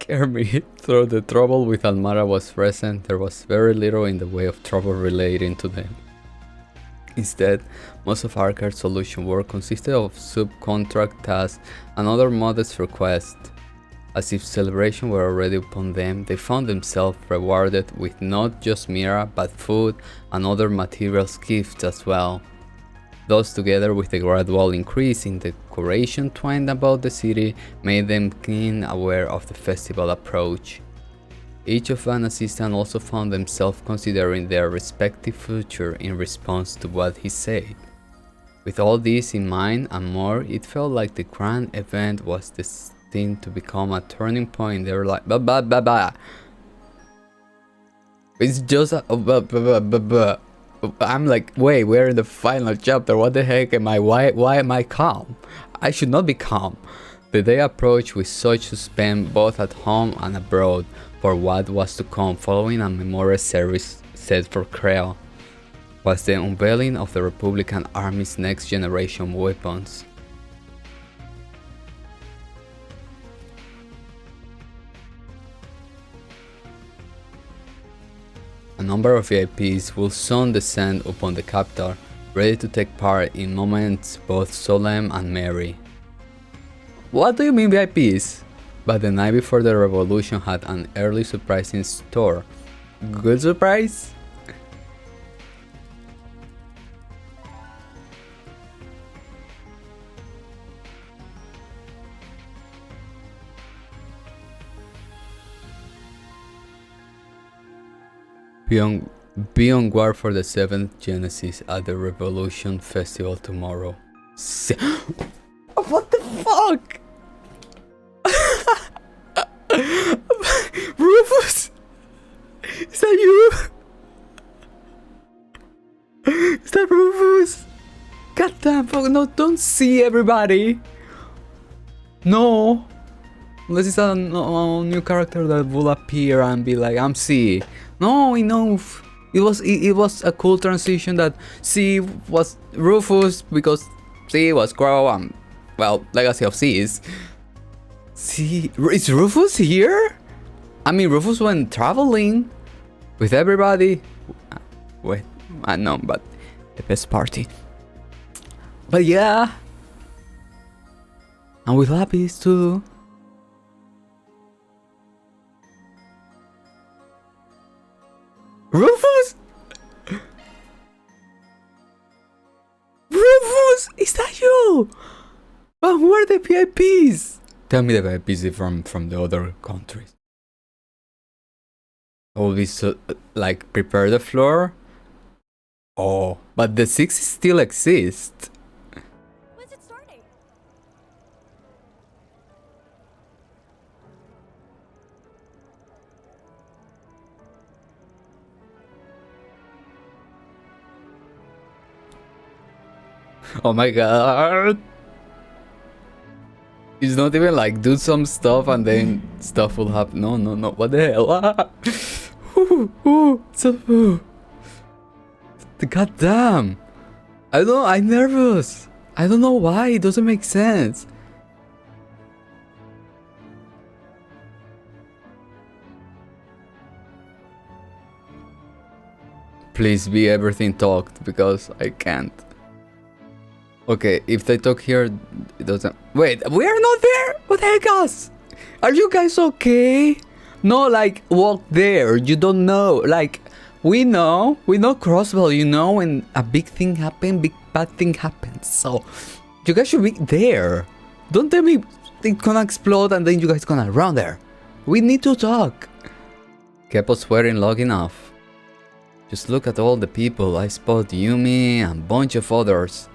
scared me. Though the trouble with Almara was present, there was very little in the way of trouble relating to them. Instead, most of Archive's solution work consisted of subcontract tasks and other modest requests. As if celebration were already upon them, they found themselves rewarded with not just Mira, but food and other material gifts as well. Those, together with the gradual increase in decoration twined about the city, made them keen aware of the festival approach. Each of Van's assistants also found themselves considering their respective future in response to what he said. With all this in mind and more, it felt like the grand event was destined to become a turning point in their life. It's just a I'm like, wait, we're in the final chapter. What the heck am I? Why am I calm? I should not be calm. The day approached with such suspense both at home and abroad for what was to come following a memorial service set for Creel. Was the unveiling of the Republican Army's next generation weapons. A number of VIPs will soon descend upon the capital, ready to take part in moments both solemn and merry. What do you mean VIPs? But the night before the revolution had an early surprise in store. Good surprise? Be on guard for the 7th Genesis at the Revolution Festival tomorrow. What the fuck? Rufus? Is that you? Is that Rufus? Goddamn, fuck, no, don't see everybody. No. Unless it's a new character that will appear and be like, I'm C. No, enough. It was a cool transition that C was Rufus because C was Crow and, well, Legacy of C is. C, is Rufus here? I mean, Rufus went traveling with everybody. Wait, I know, but the best party. But yeah. And with Lapis too. Rufus? Rufus, is that you? But who are the VIPs? Tell me the VIPs from the other countries. Oh, we so, like prepare the floor? Oh, but the 6 still exist. When's it starting? Oh my god. It's not even like do some stuff and then stuff will happen. No, no, no. What the hell? God damn. I don't know. I'm nervous. I don't know why. It doesn't make sense. Please be everything talked because I can't. Okay, if they talk here, it doesn't. Wait, we are not there? What the heck, guys? Are you guys okay? No, like, walk there. You don't know. Like, we know Crossbow, you know, when a big thing happens, big bad thing happens. So, you guys should be there. Don't tell me it's gonna explode and then you guys gonna run there. We need to talk. Kept us swearing long enough. Just look at all the people. I spot Yumi and a bunch of others.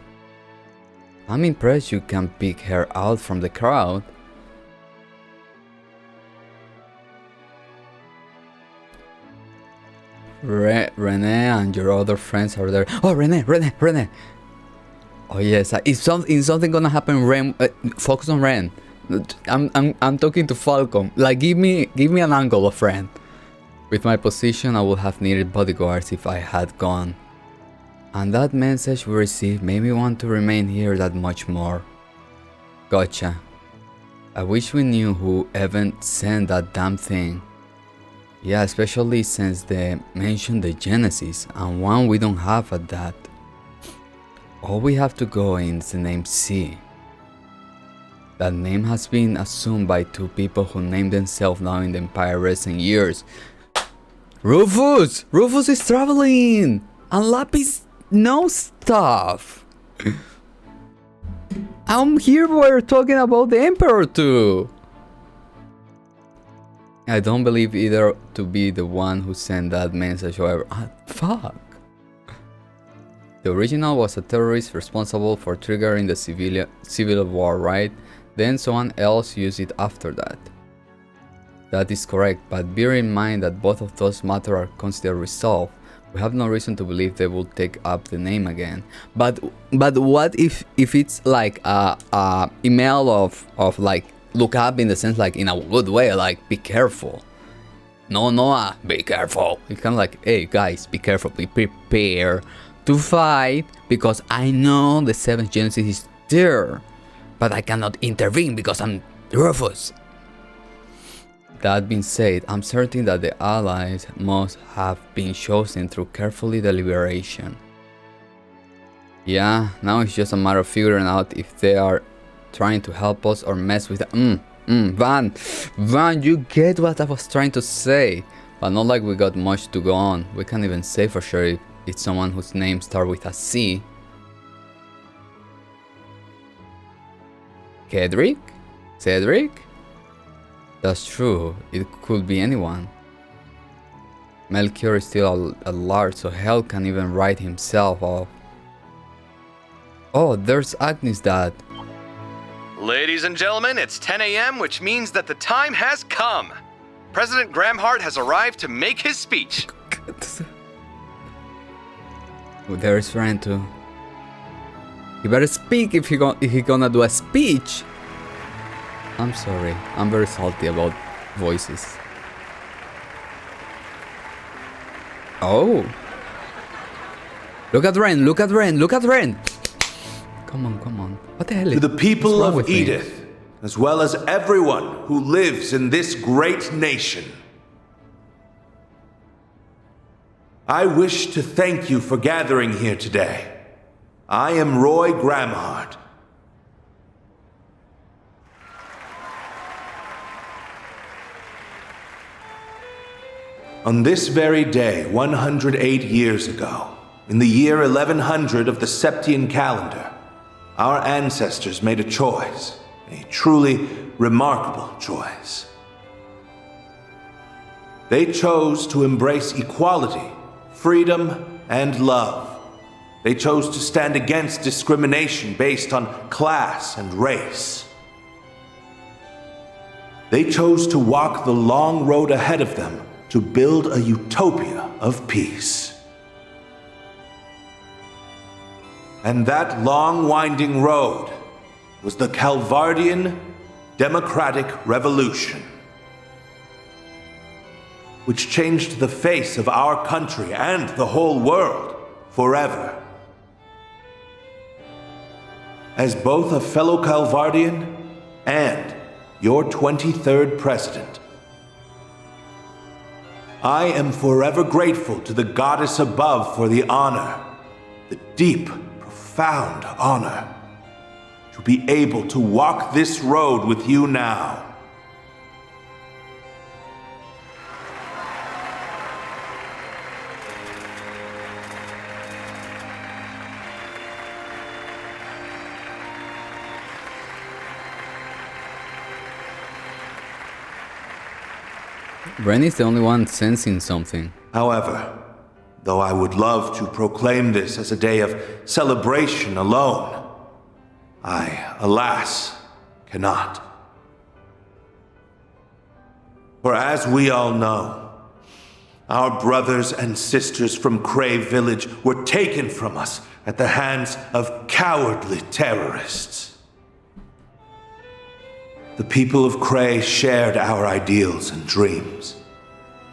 I'm impressed you can pick her out from the crowd. Renee and your other friends are there. Oh, Renee. Oh yes, is something gonna happen? Ren, focus on Ren. I'm talking to Falcon. Like, give me an angle of Ren. With my position, I would have needed bodyguards if I had gone. And that message we received made me want to remain here that much more. Gotcha. I wish we knew who even sent that damn thing. Yeah, especially since they mentioned the Genesis, and one we don't have at that. All we have to go in is the name C. That name has been assumed by two people who named themselves now in the Empire recent years. Rufus! Rufus is traveling! And Lapis knows stuff! I'm here we're talking about the Emperor too! I don't believe either to be the one who sent that message, however. Fuck! The original was a terrorist responsible for triggering the civil war, right? Then someone else used it after that. That is correct, but bear in mind that both of those matters are considered resolved. We have no reason to believe they will take up the name again. But what if it's like a email of like look up in the sense like in a good way, like be careful. No, be careful. It's kind of like, hey guys, be careful, be prepared to fight because I know the 7th Genesis is there, but I cannot intervene because I'm Rufus. That being said, I'm certain that the allies must have been chosen through carefully deliberation. Yeah, now it's just a matter of figuring out if they are trying to help us or mess with Van, you get what I was trying to say. But not like we got much to go on. We can't even say for sure if it's someone whose name starts with a C. Cedric? That's true, it could be anyone. Melchior is still at large, so hell can even write himself off. Oh, there's Agnes' dad. Ladies and gentlemen, it's 10 a.m., which means that the time has come. President Gramheart has arrived to make his speech. There's friend too. He better speak if he gonna do a speech. I'm sorry, I'm very salty about voices. Oh! Look at Ren! Come on. What the hell is... To the people of Edith, as well as everyone who lives in this great nation, I wish to thank you for gathering here today. I am Roy Gramheart. On this very day, 108 years ago, in the year 1100 of the Septian calendar, our ancestors made a choice, a truly remarkable choice. They chose to embrace equality, freedom, and love. They chose to stand against discrimination based on class and race. They chose to walk the long road ahead of them to build a utopia of peace. And that long winding road was the Calvardian Democratic Revolution, which changed the face of our country and the whole world forever. As both a fellow Calvardian and your 23rd president, I am forever grateful to the goddess above for the honor, the deep, profound honor, to be able to walk this road with you now. Ren is the only one sensing something. However, though I would love to proclaim this as a day of celebration alone, I, alas, cannot. For as we all know, our brothers and sisters from Crave Village were taken from us at the hands of cowardly terrorists. The people of Cray shared our ideals and dreams.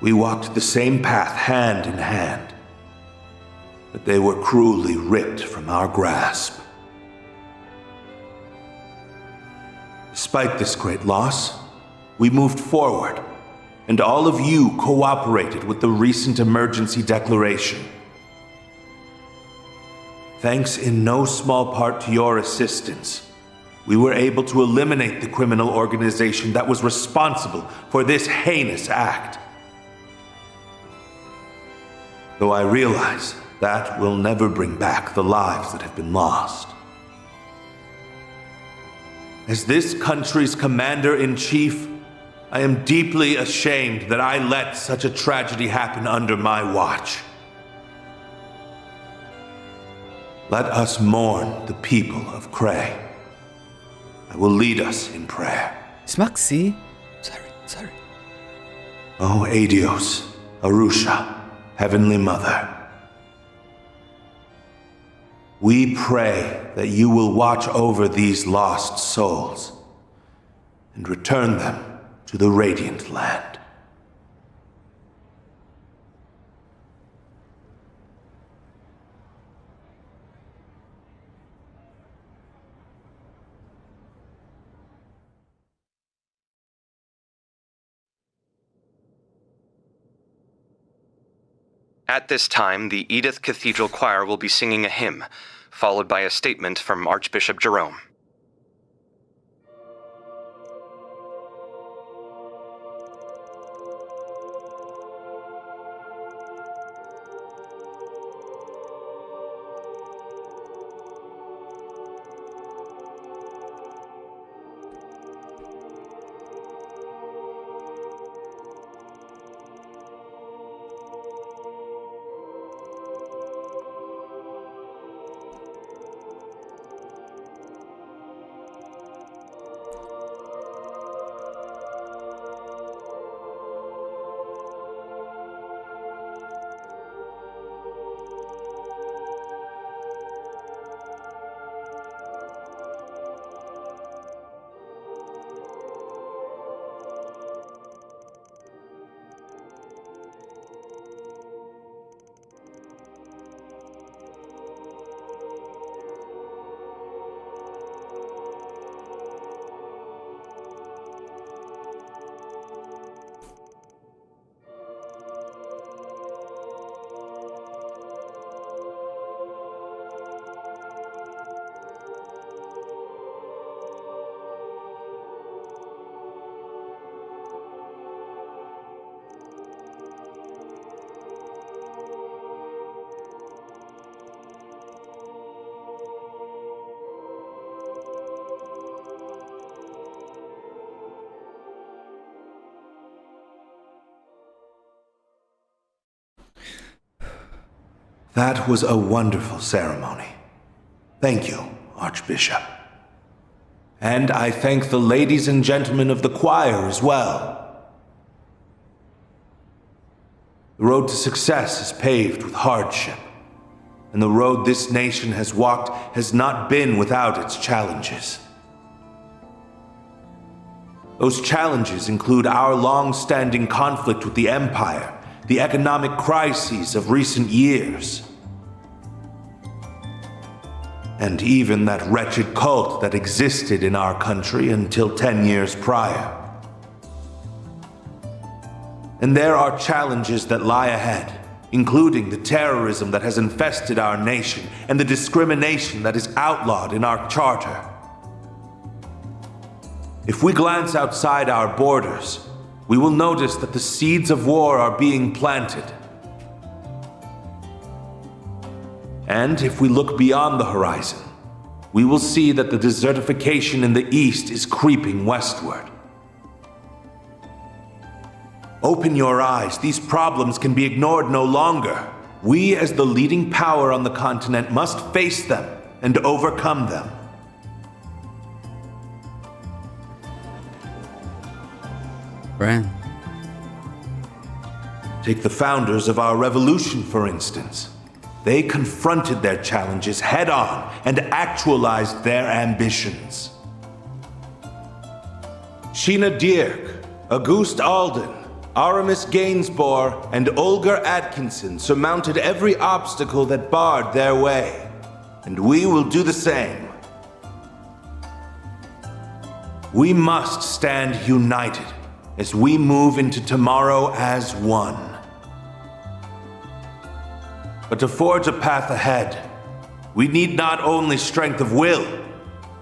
We walked the same path hand in hand, but they were cruelly ripped from our grasp. Despite this great loss, we moved forward, and all of you cooperated with the recent emergency declaration. Thanks in no small part to your assistance, we were able to eliminate the criminal organization that was responsible for this heinous act. Though I realize that will never bring back the lives that have been lost. As this country's commander-in-chief, I am deeply ashamed that I let such a tragedy happen under my watch. Let us mourn the people of Kray. I will lead us in prayer. It's Maxi. Sorry. O Adios, Arusha, Heavenly Mother. We pray that you will watch over these lost souls and return them to the Radiant Land. At this time, the Edith Cathedral Choir will be singing a hymn, followed by a statement from Archbishop Jerome. That was a wonderful ceremony. Thank you, Archbishop. And I thank the ladies and gentlemen of the choir as well. The road to success is paved with hardship, and the road this nation has walked has not been without its challenges. Those challenges include our long-standing conflict with the Empire, the economic crises of recent years, and even that wretched cult that existed in our country until 10 years prior. And there are challenges that lie ahead, including the terrorism that has infested our nation and the discrimination that is outlawed in our charter. If we glance outside our borders, we will notice that the seeds of war are being planted. And if we look beyond the horizon, we will see that the desertification in the east is creeping westward. Open your eyes. These problems can be ignored no longer. We, as the leading power on the continent, must face them and overcome them. Ren. Take the founders of our revolution, for instance. They confronted their challenges head-on and actualized their ambitions. Sheena Dierk, Auguste Alden, Aramis Gainsborough, and Olga Atkinson surmounted every obstacle that barred their way. And we will do the same. We must stand united as we move into tomorrow as one. But to forge a path ahead, we need not only strength of will,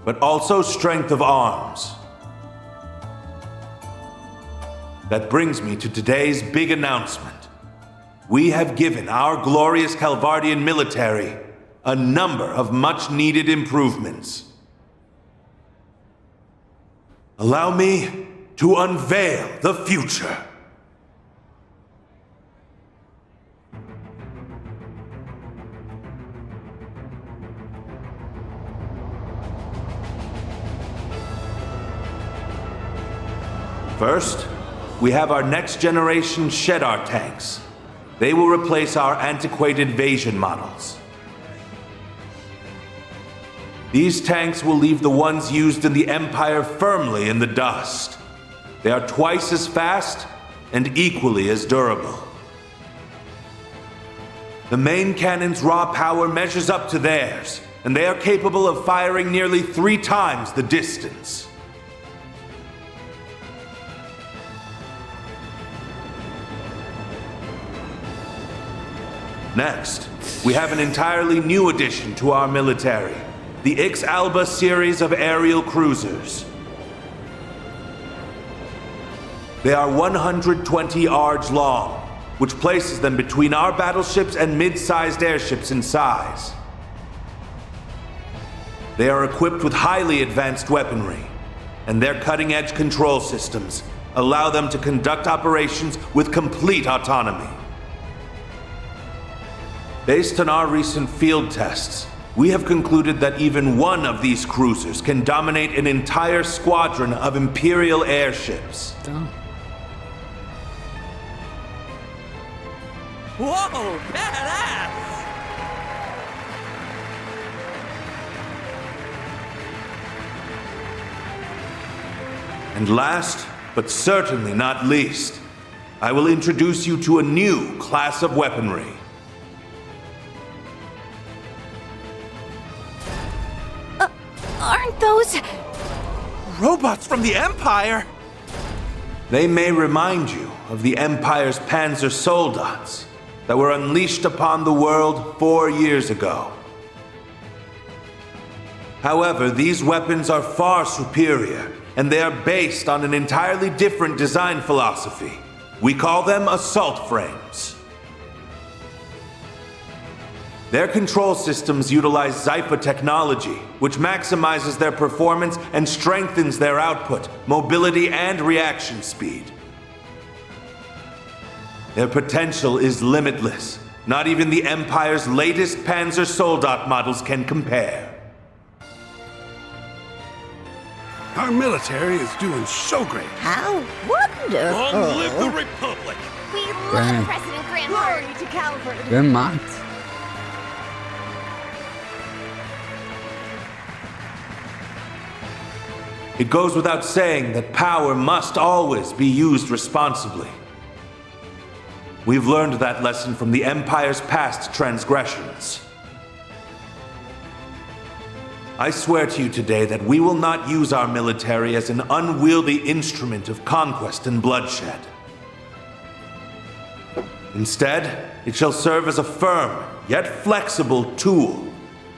but also strength of arms. That brings me to today's big announcement. We have given our glorious Calvardian military a number of much-needed improvements. Allow me to unveil the future. First, we have our next-generation Shedar tanks. They will replace our antiquated Vasion models. These tanks will leave the ones used in the Empire firmly in the dust. They are twice as fast and equally as durable. The main cannon's raw power measures up to theirs, and they are capable of firing nearly 3 times the distance. Next, we have an entirely new addition to our military, the Ix Alba series of aerial cruisers. They are 120 ards long, which places them between our battleships and mid-sized airships in size. They are equipped with highly advanced weaponry, and their cutting-edge control systems allow them to conduct operations with complete autonomy. Based on our recent field tests, we have concluded that even one of these cruisers can dominate an entire squadron of Imperial airships. Damn. Whoa, badass! And last, but certainly not least, I will introduce you to a new class of weaponry. Aren't those... Robots from the Empire? They may remind you of the Empire's Panzer Soldats that were unleashed upon the world 4 years ago. However, these weapons are far superior, and they are based on an entirely different design philosophy. We call them assault frames. Their control systems utilize Zypha technology, which maximizes their performance and strengthens their output, mobility, and reaction speed. Their potential is limitless. Not even the Empire's latest Panzer Soldat models can compare. Our military is doing so great. How wonderful! Long live the Republic! We Grand. love President Gramheart! Glory to Calvert! Gramheart. It goes without saying that power must always be used responsibly. We've learned that lesson from the Empire's past transgressions. I swear to you today that we will not use our military as an unwieldy instrument of conquest and bloodshed. Instead, it shall serve as a firm, yet flexible tool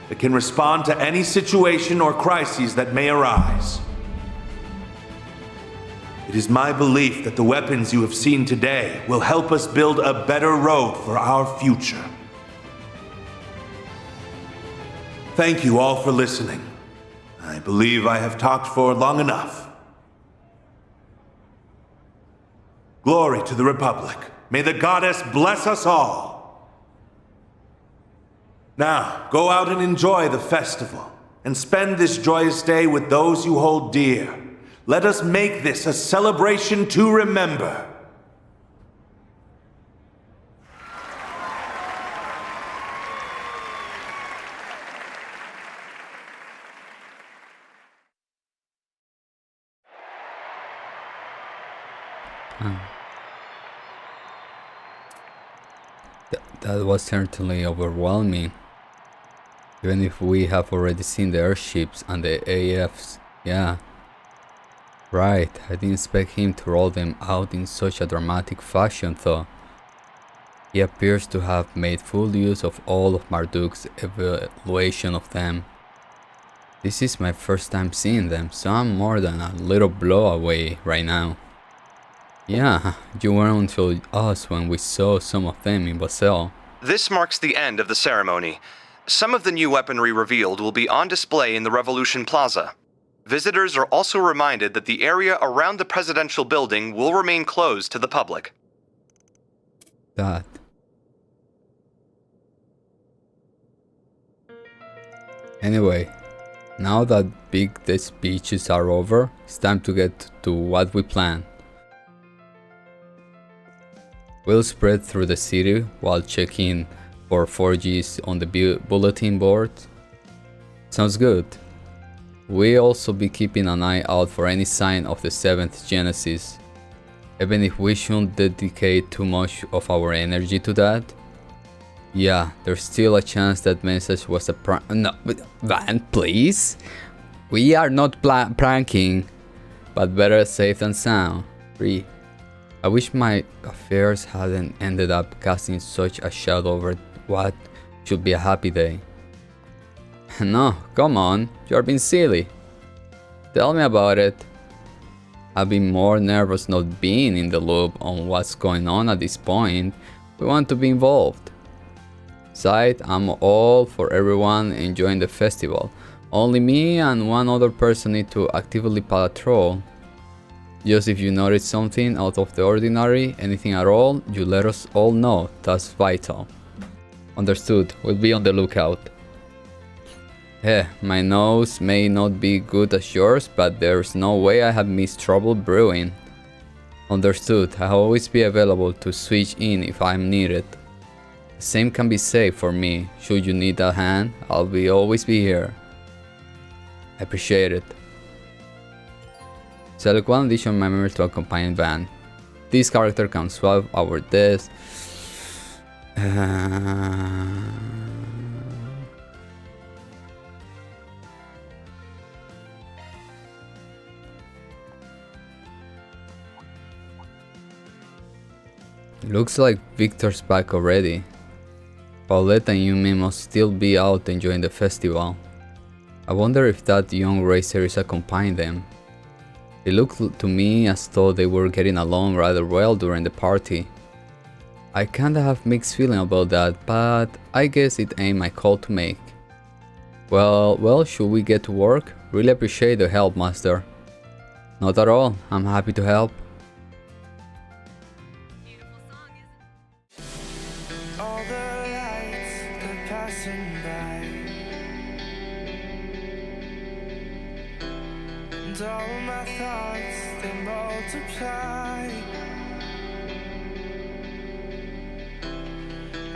that can respond to any situation or crises that may arise. It is my belief that the weapons you have seen today will help us build a better road for our future. Thank you all for listening. I believe I have talked for long enough. Glory to the Republic. May the goddess bless us all. Now, go out and enjoy the festival, and spend this joyous day with those you hold dear. Let us make this a celebration to remember. That was certainly overwhelming. Even if we have already seen the airships and the AFs, yeah. Right, I didn't expect him to roll them out in such a dramatic fashion though. He appears to have made full use of all of Marduk's evaluation of them. This is my first time seeing them, so I'm more than a little blow away right now. Yeah, you weren't until us when we saw some of them in Basel. This marks the end of the ceremony. Some of the new weaponry revealed will be on display in the Revolution Plaza. Visitors are also reminded that the area around the presidential building will remain closed to the public. That. Anyway, now that the speeches are over, it's time to get to what we planned. We'll spread through the city while checking for 4Gs on the bulletin board. Sounds good. We'll also be keeping an eye out for any sign of the 7th Genesis. Even if we shouldn't dedicate too much of our energy to that. Yeah, there's still a chance that message was a prank. No, Van, please. We are not pranking, but better safe than sound. 3. I wish my affairs hadn't ended up casting such a shadow over what should be a happy day. No, come on, you're being silly. Tell me about it. I've been more nervous not being in the loop on what's going on at this point. We want to be involved. Besides, I'm all for everyone enjoying the festival. Only me and one other person need to actively patrol. Just if you notice something out of the ordinary, anything at all, you let us all know. That's vital. Understood. We'll be on the lookout. My nose may not be good as yours, but there's no way I have missed trouble brewing. Understood. I'll always be available to switch in if I'm needed. The same can be said for me. Should you need a hand, I'll always be here. I appreciate it. Select one additional member to accompany Van. This character can swap our desk. Looks like Victor's back already. Paulette and Yumi must still be out enjoying the festival. I wonder if that young racer is accompanying them. It looked to me as though they were getting along rather well during the party. I kinda have mixed feeling about that, but I guess it ain't my call to make. Well, should we get to work? Really appreciate the help, Master. Not at all, I'm happy to help. All the lights, they're passing by, and all my thoughts, they multiply.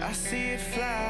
I see it fly